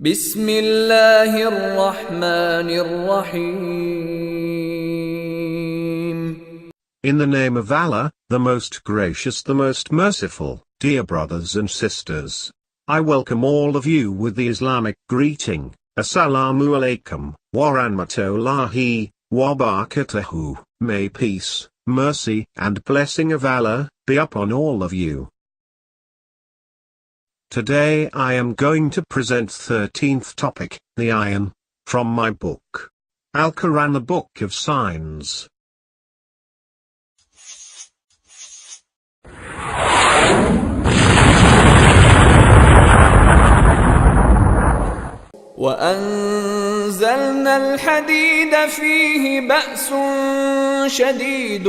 بسم الله الرحمن الرحيم. In the name of Allah, the most gracious, the most merciful. Dear brothers and sisters, I welcome all of you with the Islamic greeting, Assalamu alaikum, wa rahmatullahi, wa barakatuhu. May peace, mercy, and blessing of Allah be upon all of you. Today I am going to present 13th topic, the ayan, from my book, Al-Quran, the Book of Signs. وأنزلنا الحديد فيه بأس شديد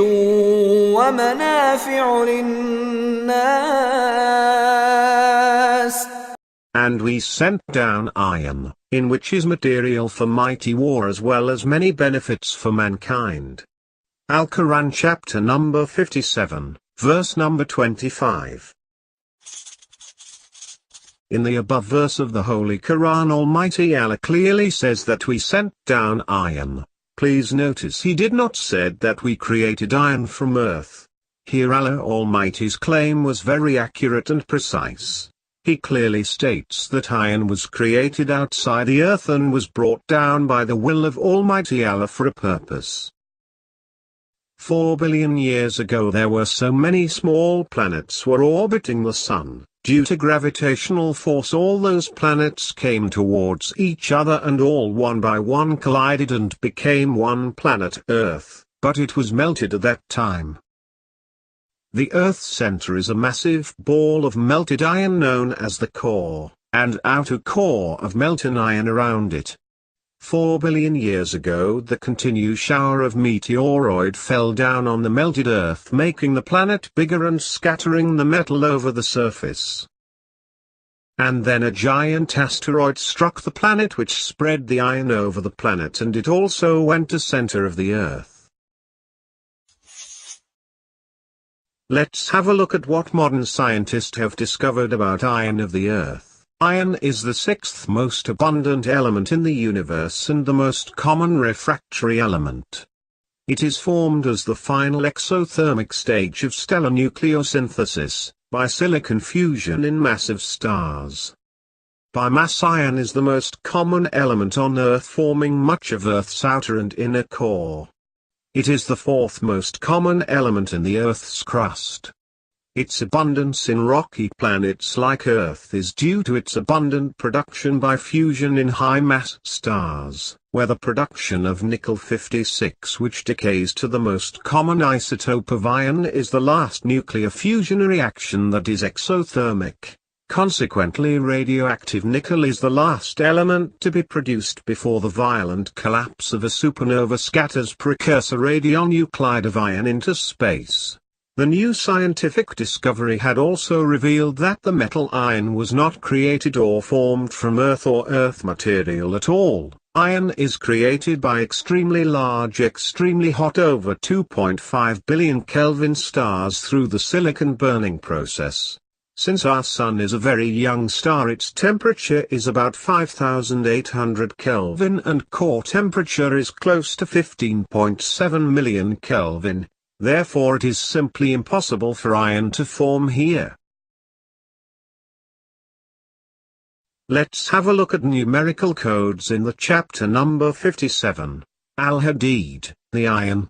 ومنافع للناس. And we sent down iron, in which is material for mighty war as well as many benefits for mankind. Al-Quran chapter number 57, verse number 25. In the above verse of the Holy Quran, Almighty Allah clearly says that we sent down iron. Please notice He did not said that we created iron from earth. Here Allah Almighty's claim was very accurate and precise. He clearly states that iron was created outside the earth and was brought down by the will of Almighty Allah for a purpose. 4 billion years ago there were so many small planets were orbiting the sun. Due to gravitational force, all those planets came towards each other and all one by one collided and became one planet Earth, but it was melted at that time. The Earth's center is a massive ball of melted iron known as the core, and outer core of melted iron around it. 4 billion years ago the continuous shower of meteoroid fell down on the melted Earth, making the planet bigger and scattering the metal over the surface. And then a giant asteroid struck the planet, which spread the iron over the planet, and it also went to center of the Earth. Let's have a look at what modern scientists have discovered about iron of the Earth. Iron is the sixth most abundant element in the universe and the most common refractory element. It is formed as the final exothermic stage of stellar nucleosynthesis, by silicon fusion in massive stars. By mass, iron is the most common element on Earth, forming much of Earth's outer and inner core. It is the fourth most common element in the Earth's crust. Its abundance in rocky planets like Earth is due to its abundant production by fusion in high-mass stars, where the production of nickel-56, which decays to the most common isotope of iron, is the last nuclear fusion reaction that is exothermic. Consequently, radioactive nickel is the last element to be produced before the violent collapse of a supernova scatters precursor radionuclide of iron into space. The new scientific discovery had also revealed that the metal iron was not created or formed from Earth or Earth material at all. Iron is created by extremely large, extremely hot, over 2.5 billion Kelvin stars through the silicon burning process. Since our Sun is a very young star, its temperature is about 5,800 Kelvin and core temperature is close to 15.7 million Kelvin. Therefore it is simply impossible for iron to form here. Let's have a look at numerical codes in the chapter number 57, Al Hadid, the iron.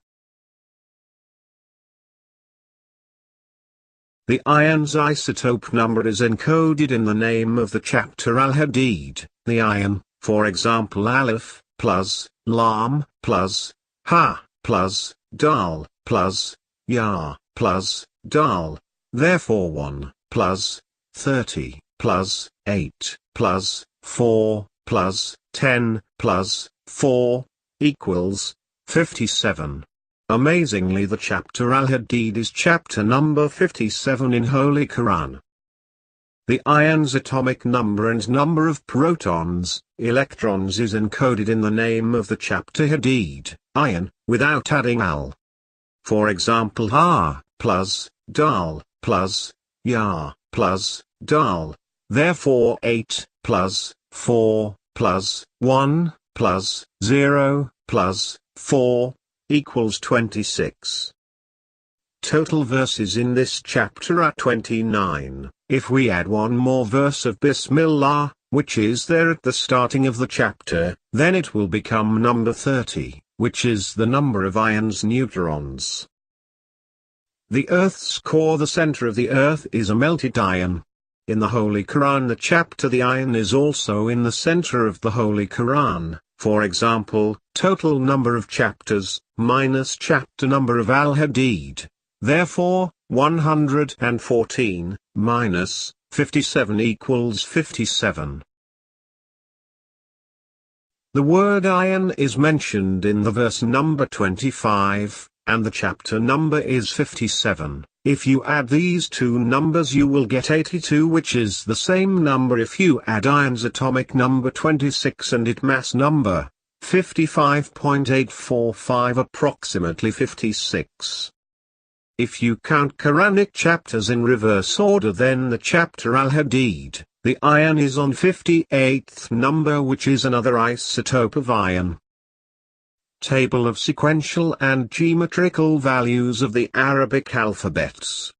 The iron's isotope number is encoded in the name of the chapter Al Hadid, the iron, for example Aleph, plus, Lam, plus, Ha, plus, Dal, plus, Ya, plus, Dal, therefore 1, plus, 30, plus, 8, plus, 4, plus, 10, plus, 4, equals, 57. Amazingly, the chapter Al Hadid is chapter number 57 in Holy Quran. The iron's atomic number and number of protons, electrons is encoded in the name of the chapter Hadid, iron, without adding al. For example, Ha, plus, Dal, plus, Ya, plus, Dal, therefore 8, plus, 4 plus 1 plus 0 plus 4 equals 26. Total verses in this chapter are 29. If we add one more verse of Bismillah, which is there at the starting of the chapter, then it will become number 30, which is the number of iron's neutrons. The Earth's core, the center of the Earth, is a melted iron. In the Holy Quran, the chapter the iron is also in the center of the Holy Quran. For example, total number of chapters, minus chapter number of Al Hadid. Therefore, 114, minus 57 equals 57. The word iron is mentioned in the verse number 25, and the chapter number is 57. If you add these two numbers you will get 82, which is the same number if you add iron's atomic number 26 and its mass number, 55.845, approximately 56. If you count Quranic chapters in reverse order, then the chapter Al Hadid, the iron is on 58th number, which is another isotope of iron. Table of sequential and geometrical values of the Arabic alphabets.